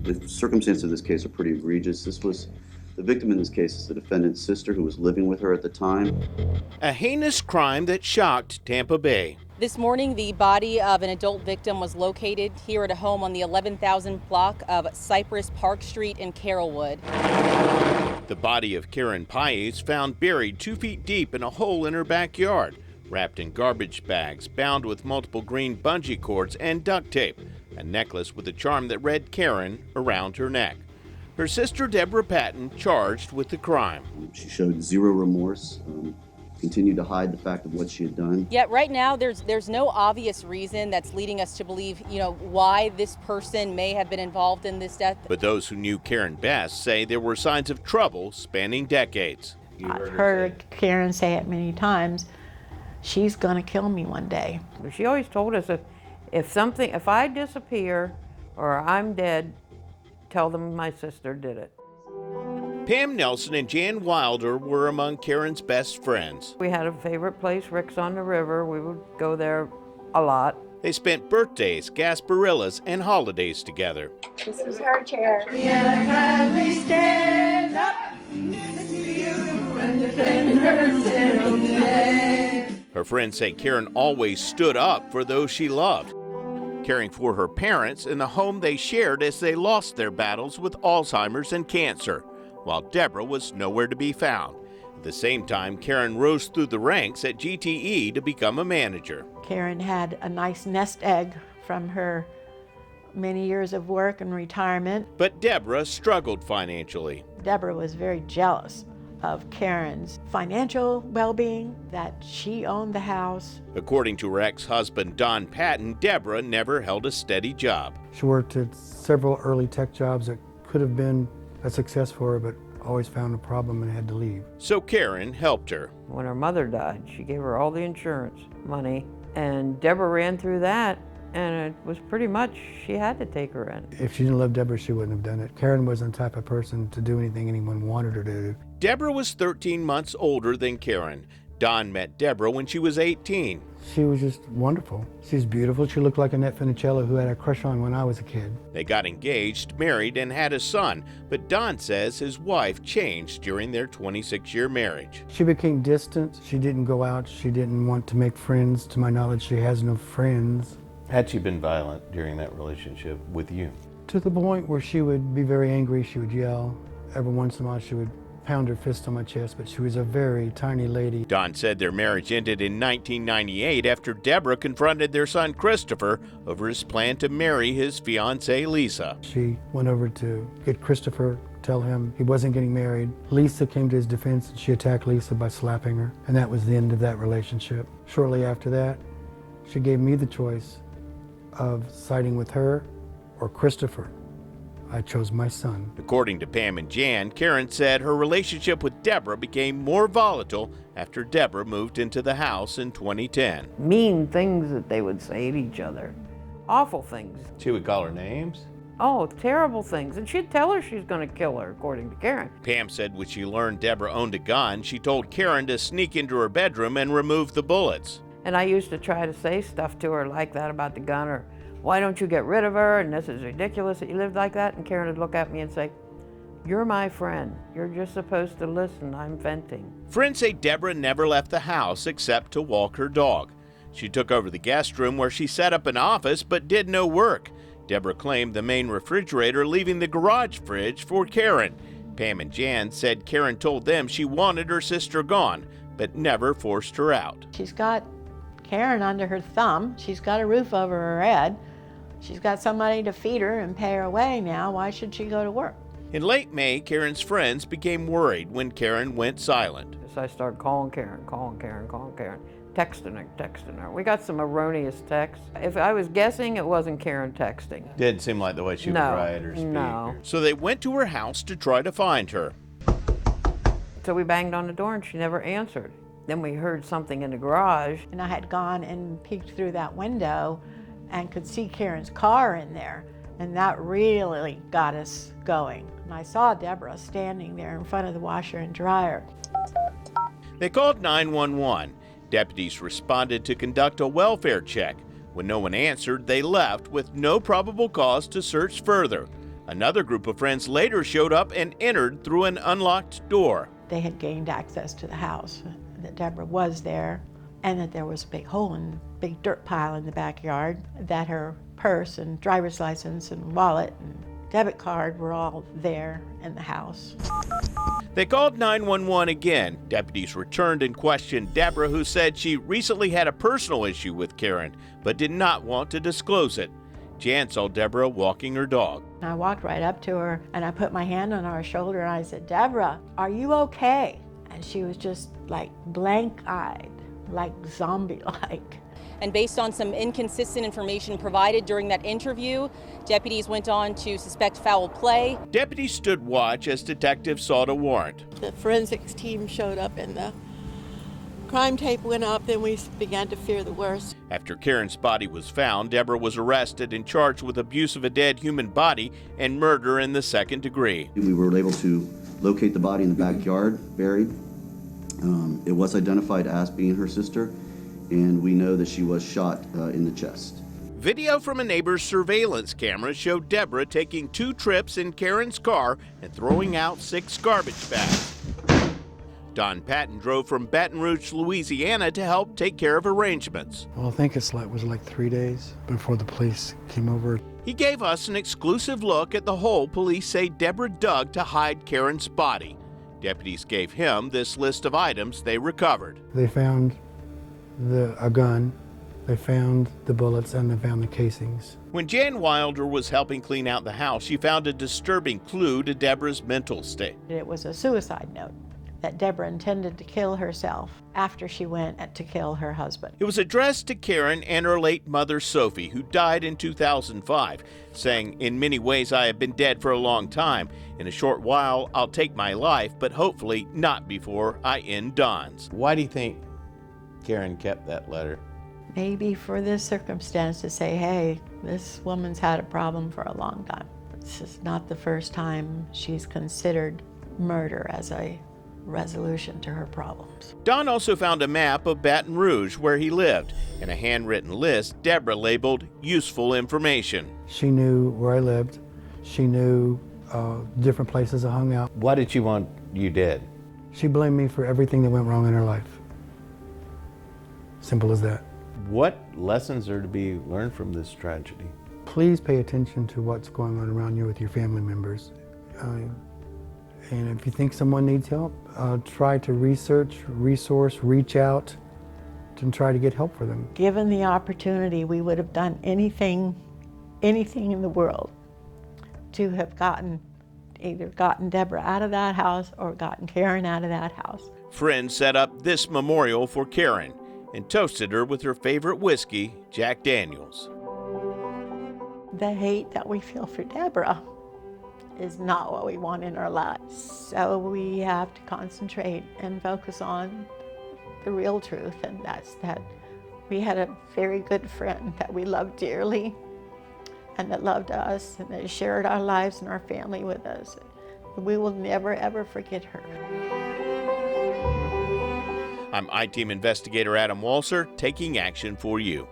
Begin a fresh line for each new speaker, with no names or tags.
The circumstances of this case are pretty egregious. The victim in this case is the defendant's sister who was living with her at the time.
A heinous crime that shocked Tampa Bay.
This morning, the body of an adult victim was located here at a home on the 11,000 block of Cypress Park Street in Carrollwood.
The body of Karen Paez found buried 2 feet deep in a hole in her backyard, wrapped in garbage bags, bound with multiple green bungee cords and duct tape, a necklace with a charm that read Karen around her neck. Her sister Deborah Patton charged with the crime.
She showed zero remorse, continued to hide the fact of what she had done.
Yet right now there's no obvious reason that's leading us to believe, why this person may have been involved in this death.
But those who knew Karen best say there were signs of trouble spanning decades.
I've heard Karen say it many times, she's gonna kill me one day.
She always told us if I disappear or I'm dead, tell them my sister did it.
Pam Nelson and Jan Wilder were among Karen's best friends.
We had a favorite place, Rick's on the River. We would go there a lot.
They spent birthdays, gasparillas, and holidays together.
This is her chair.
Her friends say Karen always stood up for those she loved, caring for her parents in the home they shared as they lost their battles with Alzheimer's and cancer, while Deborah was nowhere to be found. At the same time, Karen rose through the ranks at GTE to become a manager.
Karen had a nice nest egg from her many years of work and retirement.
But Deborah struggled financially.
Deborah was very jealous of Karen's financial well-being, that she owned the house.
According to her ex-husband Don Patton, Deborah never held a steady job.
She worked at several early tech jobs that could have been a success for her, but always found a problem and had to leave.
So Karen helped her.
When her mother died, she gave her all the insurance money, and Deborah ran through that, and it was pretty much she had to take her in.
If she didn't love Deborah, she wouldn't have done it. Karen wasn't the type of person to do anything anyone wanted her to do.
Deborah was 13 months older than Karen. Don met Deborah when she was 18.
She was just wonderful. She's beautiful. She looked like Annette Funicello, who had a crush on when I was a kid.
They got engaged, married, and had a son, but Don says his wife changed during their 26-year marriage.
She became distant. She didn't go out. She didn't want to make friends. To my knowledge, she has no friends.
Had she been violent during that relationship with you?
To the point where she would be very angry. She would yell. Every once in a while, she would pound her fist on my chest, but she was a very tiny lady.
Don said their marriage ended in 1998 after Deborah confronted their son Christopher over his plan to marry his fiancée Lisa.
She went over to get Christopher, tell him he wasn't getting married. Lisa came to his defense and she attacked Lisa by slapping her, and that was the end of that relationship. Shortly after that, she gave me the choice of siding with her or Christopher. I chose my son.
According to Pam and Jan, Karen said her relationship with Deborah became more volatile after Deborah moved into the house in 2010.
Mean things that they would say to each other. Awful things.
She would call her names?
Oh, terrible things. And she'd tell her she's going to kill her, according to Karen.
Pam said when she learned Deborah owned a gun, she told Karen to sneak into her bedroom and remove the bullets.
And I used to try to say stuff to her like that about the gun, or why don't you get rid of her, and this is ridiculous that you lived like that. And Karen would look at me and say, you're my friend. You're just supposed to listen. I'm venting.
Friends say Deborah never left the house except to walk her dog. She took over the guest room where she set up an office but did no work. Deborah claimed the main refrigerator, leaving the garage fridge for Karen. Pam and Jan said Karen told them she wanted her sister gone, but never forced her out.
She's got Karen under her thumb. She's got a roof over her head. She's got somebody to feed her and pay her way now. Why should she go to work?
In late May, Karen's friends became worried when Karen went silent.
So I started calling Karen, texting her. We got some erroneous texts. If I was guessing, it wasn't Karen texting.
Didn't seem like the way she would write or speak.
No.
So they went to her house to try to find her.
So we banged on the door and she never answered. Then we heard something in the garage.
And I had gone and peeked through that window and could see Karen's car in there. And that really got us going. And I saw Deborah standing there in front of the washer and dryer.
They called 911. Deputies responded to conduct a welfare check. When no one answered, they left with no probable cause to search further. Another group of friends later showed up and entered through an unlocked door.
They had gained access to the house, that Deborah was there, and that there was a big hole and big dirt pile in the backyard, that her purse and driver's license and wallet and debit card were all there in the house.
They called 911 again. Deputies returned and questioned Deborah, who said she recently had a personal issue with Karen, but did not want to disclose it. Jan saw Deborah walking her dog.
I walked right up to her and I put my hand on her shoulder and I said, "Deborah, are you okay?" And she was just like blank-eyed, like zombie-like.
And based on some inconsistent information provided during that interview, deputies went on to suspect foul play.
Deputies stood watch as detectives sought a warrant.
The forensics team showed up and the crime tape went up, then we began to fear the worst.
After Karen's body was found, Deborah was arrested and charged with abuse of a dead human body and murder in the second degree.
We were able to locate the body in the backyard, buried. It was identified as being her sister, and we know that she was shot in the chest.
Video from a neighbor's surveillance camera showed Deborah taking 2 trips in Karen's car and throwing out 6 garbage bags. Don Patton drove from Baton Rouge, Louisiana to help take care of arrangements.
Well, I think it was like 3 days before the police came over.
He gave us an exclusive look at the hole police say Deborah dug to hide Karen's body. Deputies gave him this list of items they recovered.
They found a gun, they found the bullets, and they found the casings.
When Jan Wilder was helping clean out the house, she found a disturbing clue to Deborah's mental state.
It was a suicide note that Deborah intended to kill herself after she went to kill her husband.
It was addressed to Karen and her late mother, Sophie, who died in 2005, saying, "In many ways, I have been dead for a long time. In a short while, I'll take my life, but hopefully not before I end Don's."
Why do you think Karen kept that letter?
Maybe for this circumstance to say, hey, this woman's had a problem for a long time. This is not the first time she's considered murder as a resolution to her problems.
Don also found a map of Baton Rouge where he lived and a handwritten list Deborah labeled useful information.
She knew where I lived. She knew different places I hung out.
Why did she want you dead?
She blamed me for everything that went wrong in her life. Simple as that.
What lessons are to be learned from this tragedy?
Please pay attention to what's going on around you with your family members. And if you think someone needs help, try to research, resource, reach out and try to get help for them.
Given the opportunity, we would have done anything in the world to have either gotten Deborah out of that house or gotten Karen out of that house.
Friends set up this memorial for Karen and toasted her with her favorite whiskey, Jack Daniels.
The hate that we feel for Deborah is not what we want in our lives. So we have to concentrate and focus on the real truth, and that's that we had a very good friend that we loved dearly and that loved us and that shared our lives and our family with us. We will never, ever forget her.
I'm I-Team investigator Adam Walser, taking action for you.